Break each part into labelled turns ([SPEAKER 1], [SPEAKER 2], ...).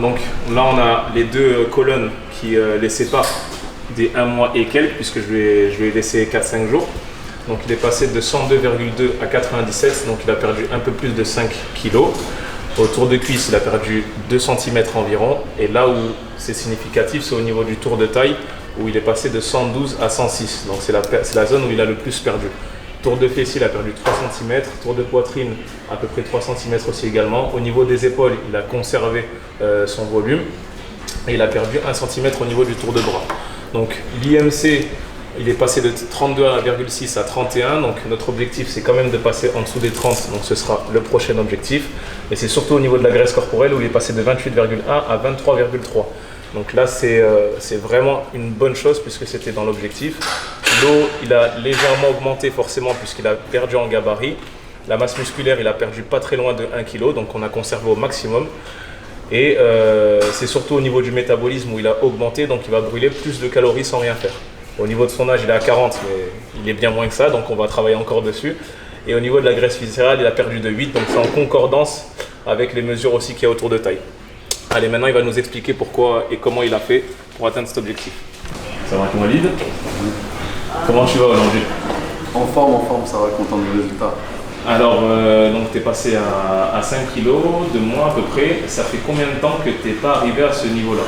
[SPEAKER 1] donc là on a les deux colonnes qui les séparent des 1 mois et quelques, puisque je lui ai laissé 4-5 jours. Donc il est passé de 102,2 à 97, donc il a perdu un peu plus de 5 kg. Au tour de cuisse, il a perdu 2 cm environ. Et là où c'est significatif, c'est au niveau du tour de taille, où il est passé de 112 à 106. Donc c'est la zone où il a le plus perdu. Tour de fessier, il a perdu 3 cm. Tour de poitrine, à peu près 3 cm aussi également. Au niveau des épaules, il a conservé son volume. Et il a perdu 1 cm au niveau du tour de bras. Donc l'IMC, il est passé de 32,6 à 31. Donc notre objectif, c'est quand même de passer en dessous des 30. Donc ce sera le prochain objectif. Et c'est surtout au niveau de la graisse corporelle où il est passé de 28,1 à 23,3. Donc là, c'est vraiment une bonne chose puisque c'était dans l'objectif. L'eau, il a légèrement augmenté forcément puisqu'il a perdu en gabarit. La masse musculaire, il a perdu pas très loin de 1 kg, donc on a conservé au maximum. Et c'est surtout au niveau du métabolisme où il a augmenté, donc il va brûler plus de calories sans rien faire. Au niveau de son âge, il est à 40, mais il est bien moins que ça, donc on va travailler encore dessus. Et au niveau de la graisse viscérale, il a perdu de 8, donc c'est en concordance avec les mesures aussi qu'il y a autour de taille. Allez, maintenant il va nous expliquer pourquoi et comment il a fait pour atteindre cet objectif. Ça va, Walid? Comment tu vas aujourd'hui?
[SPEAKER 2] En forme, ça va, content du résultat.
[SPEAKER 1] Alors, donc tu es passé à 5 kg de moins à peu près. Ça fait combien de temps que tu n'es pas arrivé à ce niveau-là?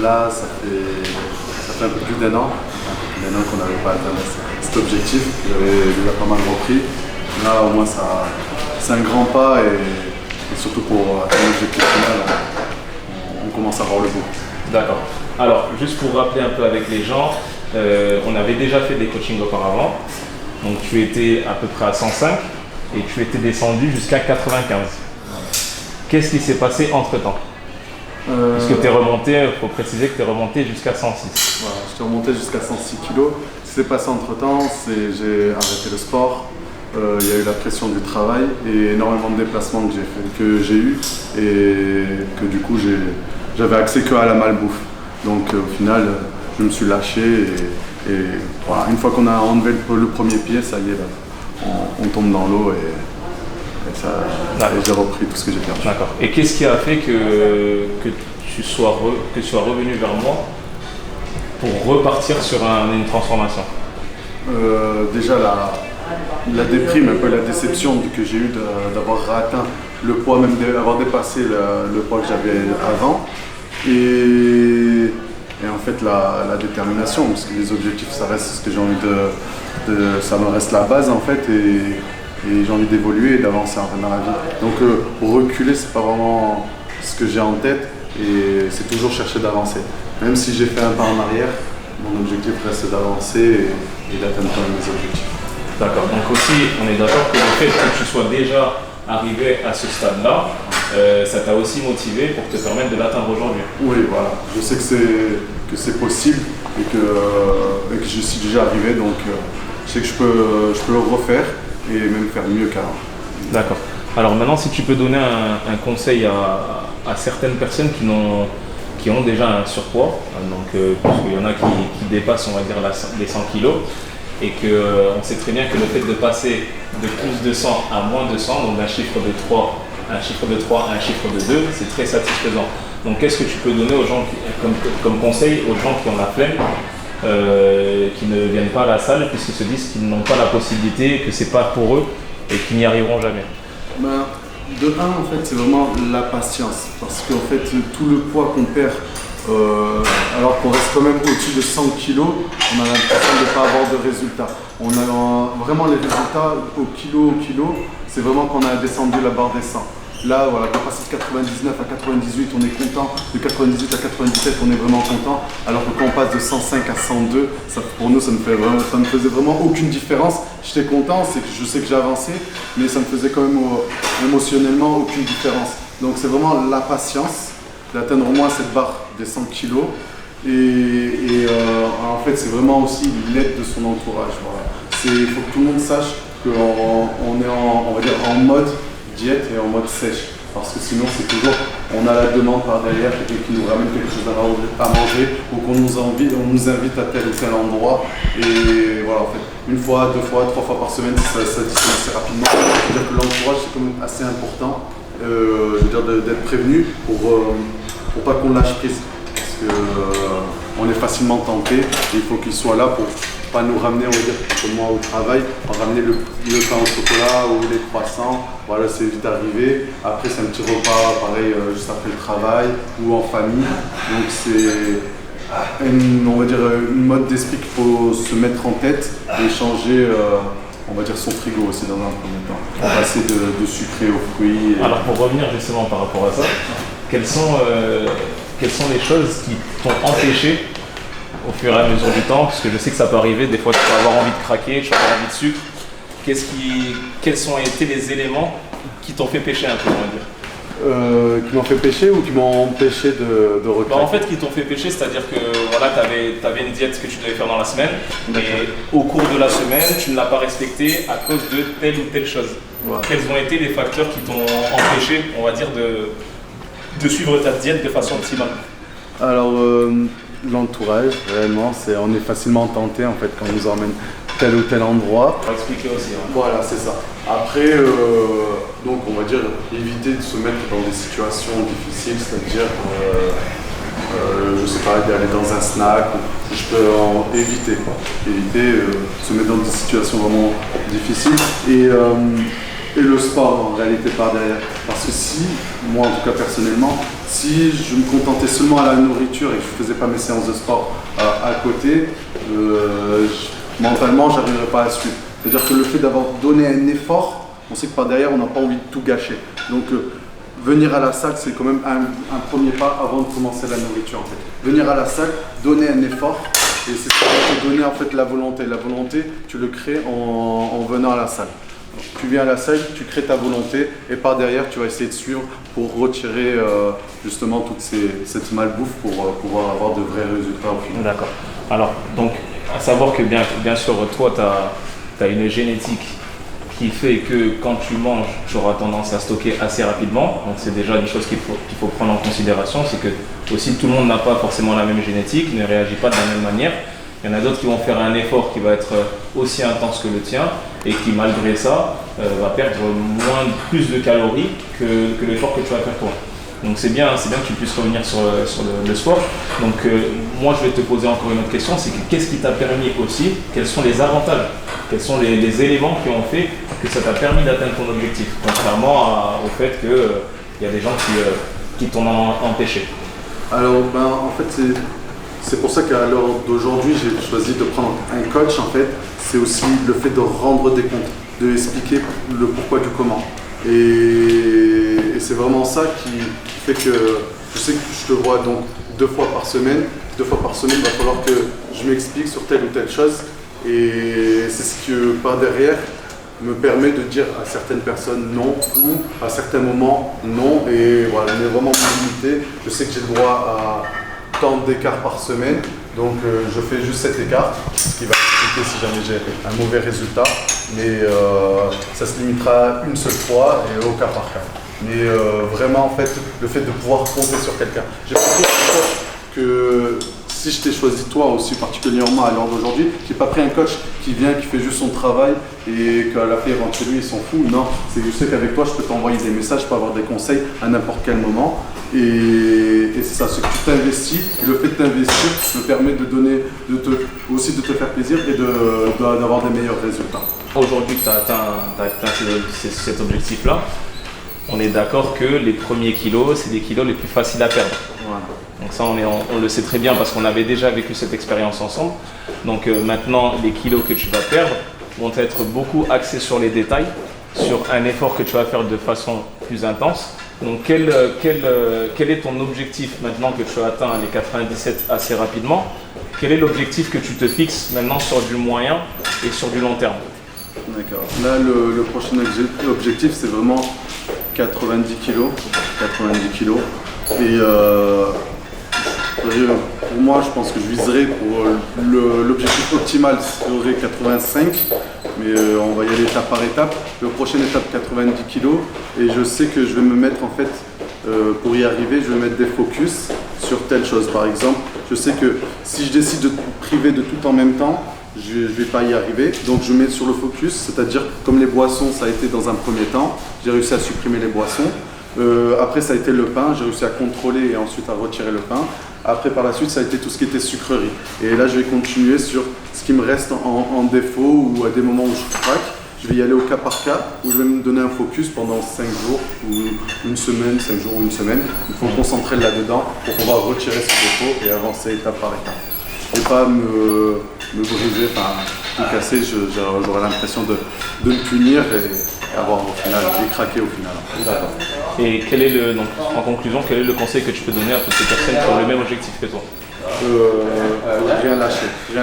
[SPEAKER 2] Là, ça fait un peu plus d'1 an. Qu'on n'avait pas atteint cet objectif. J'avais déjà pas mal repris. Là, au moins, c'est un grand pas et surtout pour atteindre l'objectif final, on commence à voir le bout.
[SPEAKER 1] D'accord. Alors, juste pour rappeler un peu avec les gens, on avait déjà fait des coachings auparavant. Donc tu étais à peu près à 105 et tu étais descendu jusqu'à 95. Qu'est-ce qui s'est passé entre-temps? Parce que tu es remonté, il faut préciser que tu es remonté jusqu'à 106.
[SPEAKER 2] Voilà, je suis remonté jusqu'à 106 kg. Ce qui s'est passé entre-temps, c'est que j'ai arrêté le sport. Il y a eu la pression du travail et énormément de déplacements que j'ai eu et que du coup j'avais accès qu'à la malbouffe. Donc au final, je me suis lâché et voilà, une fois qu'on a enlevé le premier pied, ça y est, là, on tombe dans l'eau et j'ai repris tout ce que j'ai perdu.
[SPEAKER 1] D'accord. Et qu'est-ce qui a fait que tu sois revenu vers moi pour repartir sur une transformation?
[SPEAKER 2] Déjà la déprime, un peu la déception que j'ai eue d'avoir atteint le poids, même d'avoir dépassé le poids que j'avais avant. Et en fait la détermination, parce que les objectifs ça reste ce que j'ai envie ça me reste la base en fait et j'ai envie d'évoluer et d'avancer en fait dans la vie. Donc reculer c'est pas vraiment ce que j'ai en tête et c'est toujours chercher d'avancer. Même si j'ai fait un pas en arrière, mon objectif reste d'avancer et d'atteindre quand même mes objectifs.
[SPEAKER 1] D'accord, donc aussi on est d'accord que le fait que tu sois déjà arrivé à ce stade-là, ça t'a aussi motivé pour te permettre de l'atteindre aujourd'hui.
[SPEAKER 2] Oui, voilà. Je sais que c'est possible et que je suis déjà arrivé, donc je sais que je peux le refaire et même faire mieux qu'avant.
[SPEAKER 1] D'accord. Alors maintenant, si tu peux donner un conseil à certaines personnes qui ont déjà un surpoids, donc parce qu'il y en a qui dépassent, on va dire, les 100 kg, et qu'on sait très bien que le fait de passer de plus de 100 à moins de 100, donc d'un chiffre de 3 à un chiffre de 2, c'est très satisfaisant. Donc qu'est-ce que tu peux donner aux gens comme conseil aux gens qui ont la flemme, qui ne viennent pas à la salle puisqu'ils se disent qu'ils n'ont pas la possibilité, que c'est pas pour eux et qu'ils n'y arriveront jamais?
[SPEAKER 2] De un, en fait, c'est vraiment la patience, parce qu'en fait, tout le poids qu'on perd, alors qu'on reste quand même au-dessus de 100 kg, on a l'impression de ne pas avoir de résultats. On a vraiment les résultats au kilo, c'est vraiment qu'on a descendu la barre des 100. Là, voilà, quand on passe de 99 à 98, on est content. De 98 à 97, on est vraiment content. Alors que quand on passe de 105 à 102, pour nous, ça ne faisait vraiment aucune différence. J'étais content, c'est que je sais que j'ai avancé, mais ça me faisait quand même émotionnellement aucune différence. Donc c'est vraiment la patience d'atteindre au moins cette barre des 100 kilos. En fait, c'est vraiment aussi l'aide de son entourage. Voilà. Il faut que tout le monde sache qu'on est on va dire, en mode diète et en mode sèche, parce que sinon c'est toujours, on a la demande par derrière, quelqu'un qui nous ramène quelque chose à manger ou qu'on nous invite à tel ou tel endroit et voilà, en fait, une fois, deux fois, trois fois par semaine, ça disparaît assez rapidement. C'est-à-dire que l'entourage c'est quand même assez important je veux dire d'être prévenu pour pas qu'on lâche prise. Parce que on est facilement tenté et il faut qu'il soit là pour pas nous ramener, on va dire, comme moi au travail, ramener le pain au chocolat ou les croissants. Voilà, c'est vite arrivé. Après, c'est un petit repas, pareil, juste après le travail ou en famille. Donc c'est on va dire, une mode d'esprit qu'il faut se mettre en tête et changer, on va dire, son frigo aussi dans un premier temps. Passer de sucré aux fruits.
[SPEAKER 1] Alors pour revenir justement par rapport à ça, quelles sont les choses qui t'ont empêché au fur et à mesure du temps, parce que je sais que ça peut arriver, des fois tu peux avoir envie de craquer, tu peux avoir envie de sucre. Quels ont été les éléments qui t'ont fait pécher un peu, on va dire?
[SPEAKER 2] Qui m'ont fait pécher ou qui m'ont empêché de recraquer?
[SPEAKER 1] En fait, qui t'ont fait pécher, c'est-à-dire que voilà, tu avais une diète que tu devais faire dans la semaine, mais au cours de la semaine, tu ne l'as pas respectée à cause de telle ou telle chose. Ouais. Quels ont été les facteurs qui t'ont empêché, on va dire, de suivre ta diète de façon optimale?
[SPEAKER 2] Alors, l'entourage, réellement, on est facilement tenté en fait quand on nous emmène tel ou tel endroit.
[SPEAKER 1] On va expliquer aussi. Hein.
[SPEAKER 2] Voilà, c'est ça. Après, donc on va dire éviter de se mettre dans des situations difficiles, c'est-à-dire, je sais pas, d'aller dans un snack, je peux éviter se mettre dans des situations vraiment difficiles. Et le sport en réalité par derrière. Parce que si, moi en tout cas personnellement, si je me contentais seulement à la nourriture et que je ne faisais pas mes séances de sport à côté, mentalement je n'arriverais pas à suivre. C'est-à-dire que le fait d'avoir donné un effort, on sait que par derrière on n'a pas envie de tout gâcher. Donc venir à la salle c'est quand même un premier pas avant de commencer la nourriture en fait. Venir à la salle, donner un effort. Et c'est ça qui va te donner en fait la volonté. La volonté, tu le crées en venant à la salle. Tu viens à la salle, tu crées ta volonté et par derrière tu vas essayer de suivre pour retirer justement toute cette malbouffe pour pouvoir avoir de vrais résultats au final.
[SPEAKER 1] D'accord. Alors, donc, à savoir que bien sûr, toi, tu as une génétique qui fait que quand tu manges, tu auras tendance à stocker assez rapidement. Donc, c'est déjà une chose qu'il faut prendre en considération. C'est que aussi tout le monde n'a pas forcément la même génétique, ne réagit pas de la même manière. Il y en a d'autres qui vont faire un effort qui va être aussi intense que le tien et qui, malgré ça, va perdre plus de calories que l'effort que tu vas faire toi. Donc c'est bien que tu puisses revenir sur le sport. Donc moi, je vais te poser encore une autre question, c'est qu'est-ce qui t'a permis aussi, quels sont les avantages, quels sont les éléments qui ont fait que ça t'a permis d'atteindre ton objectif, contrairement au fait qu'il y a des gens qui t'ont empêché.
[SPEAKER 2] Alors, en fait, c'est pour ça qu'à l'heure d'aujourd'hui, j'ai choisi de prendre un coach. En fait, c'est aussi le fait de rendre des comptes, de expliquer le pourquoi du comment. Et c'est vraiment ça qui fait que je sais que je te vois donc 2 fois par semaine. 2 fois par semaine, il va falloir que je m'explique sur telle ou telle chose. Et c'est ce que par derrière me permet de dire à certaines personnes non ou à certains moments non. Et voilà, on est vraiment limité. Je sais que j'ai le droit à tant d'écart par semaine. Donc je fais juste cet écart, ce qui va expliquer si jamais j'ai un mauvais résultat. Mais ça se limitera une seule fois et au cas par cas. Mais vraiment, en fait, le fait de pouvoir compter sur quelqu'un. J'ai compris que si je t'ai choisi toi aussi particulièrement à l'heure d'aujourd'hui, j'ai pas pris un coach qui vient, qui fait juste son travail et qu'à la fin il rentre chez lui, il s'en fout. Non, c'est que je sais qu'avec toi, je peux t'envoyer des messages, je peux avoir des conseils à n'importe quel moment. Et c'est ça, ce que tu t'investis, le fait de t'investir me permet aussi de te faire plaisir et d'avoir des meilleurs résultats.
[SPEAKER 1] Aujourd'hui, tu as atteint cet objectif-là. On est d'accord que les premiers kilos, c'est les kilos les plus faciles à perdre.
[SPEAKER 2] Voilà.
[SPEAKER 1] Donc ça, on le sait très bien parce qu'on avait déjà vécu cette expérience ensemble. Donc maintenant, les kilos que tu vas perdre vont être beaucoup axés sur les détails, sur un effort que tu vas faire de façon plus intense. Donc quel est ton objectif maintenant que tu as atteint les 97 assez rapidement? Quel est l'objectif que tu te fixes maintenant sur du moyen et sur du long terme?
[SPEAKER 2] D'accord. Là, le prochain objectif, c'est vraiment 90 kilos. 90 kilos. Et pour moi, je pense que je viserais pour l'objectif optimal serait 85. Mais on va y aller étape par étape. La prochaine étape, 90 kilos. Et je sais que je vais me mettre en fait, pour y arriver, je vais mettre des focus sur telle chose. Par exemple, je sais que si je décide de priver de tout en même temps, je ne vais pas y arriver. Donc je mets sur le focus, c'est-à-dire comme les boissons, ça a été dans un premier temps. J'ai réussi à supprimer les boissons. Après, ça a été le pain. J'ai réussi à contrôler et ensuite à retirer le pain. Après, par la suite, ça a été tout ce qui était sucrerie. Et là, je vais continuer sur ce qui me reste en défaut ou à des moments où je craque. Je vais y aller au cas par cas, où je vais me donner un focus pendant 5 jours ou une semaine, 5 jours ou une semaine. Il faut me concentrer là-dedans pour pouvoir retirer ce défaut et avancer étape par étape. Et pas me briser, enfin tout casser, j'aurais l'impression de me punir et avoir au final, et craquer au final.
[SPEAKER 1] D'accord. Et donc, en conclusion, quel est le conseil que tu peux donner à toutes ces personnes qui ont le même objectif que toi?
[SPEAKER 2] Rien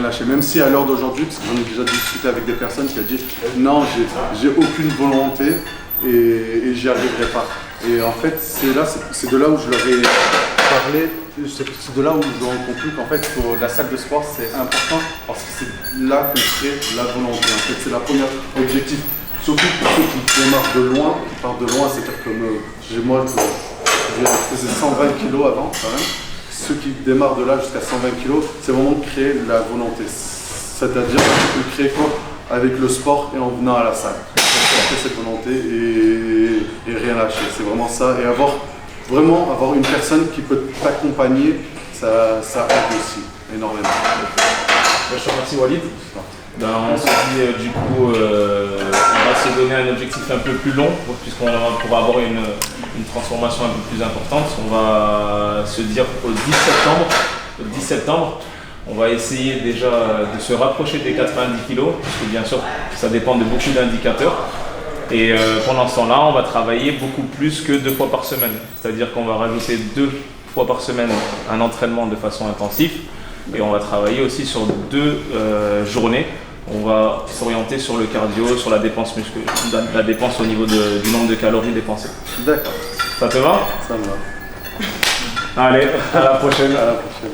[SPEAKER 2] lâcher. Même si à l'heure d'aujourd'hui, parce que j'en ai déjà discuté avec des personnes qui ont dit non, j'ai aucune volonté et j'y arriverai pas. Et en fait, c'est de là où je leur ai parlé, c'est de là où je rends conclu qu'en fait, la salle de sport c'est important parce que c'est là qu'on crée la volonté. En fait, c'est la première objectif. Surtout pour ceux qui démarrent de loin, qui partent de loin, c'est-à-dire que moi, je faisais 120 kg avant quand même. Ceux qui démarrent de là jusqu'à 120 kg, c'est vraiment de créer la volonté. C'est-à-dire de créer quoi avec le sport et en venant à la salle. Créer cette volonté et rien lâcher. C'est vraiment ça. Et avoir une personne qui peut t'accompagner, ça aide aussi énormément.
[SPEAKER 1] Je te remercie Walid. On se dit du coup, on va se donner un objectif un peu plus long, puisqu'on pourra avoir une transformation un peu plus importante. On va se dire au 10 septembre, on va essayer déjà de se rapprocher des 90 kg, parce que bien sûr ça dépend de beaucoup d'indicateurs. Et pendant ce temps-là, on va travailler beaucoup plus que 2 fois par semaine. C'est-à-dire qu'on va rajouter 2 fois par semaine un entraînement de façon intensive. Et on va travailler aussi sur 2 journées. On va s'orienter sur le cardio, sur la dépense musculaire, la dépense au niveau du nombre de calories dépensées.
[SPEAKER 2] D'accord.
[SPEAKER 1] Ça te va?
[SPEAKER 2] Ça me va.
[SPEAKER 1] Allez, à la prochaine.
[SPEAKER 2] À la prochaine.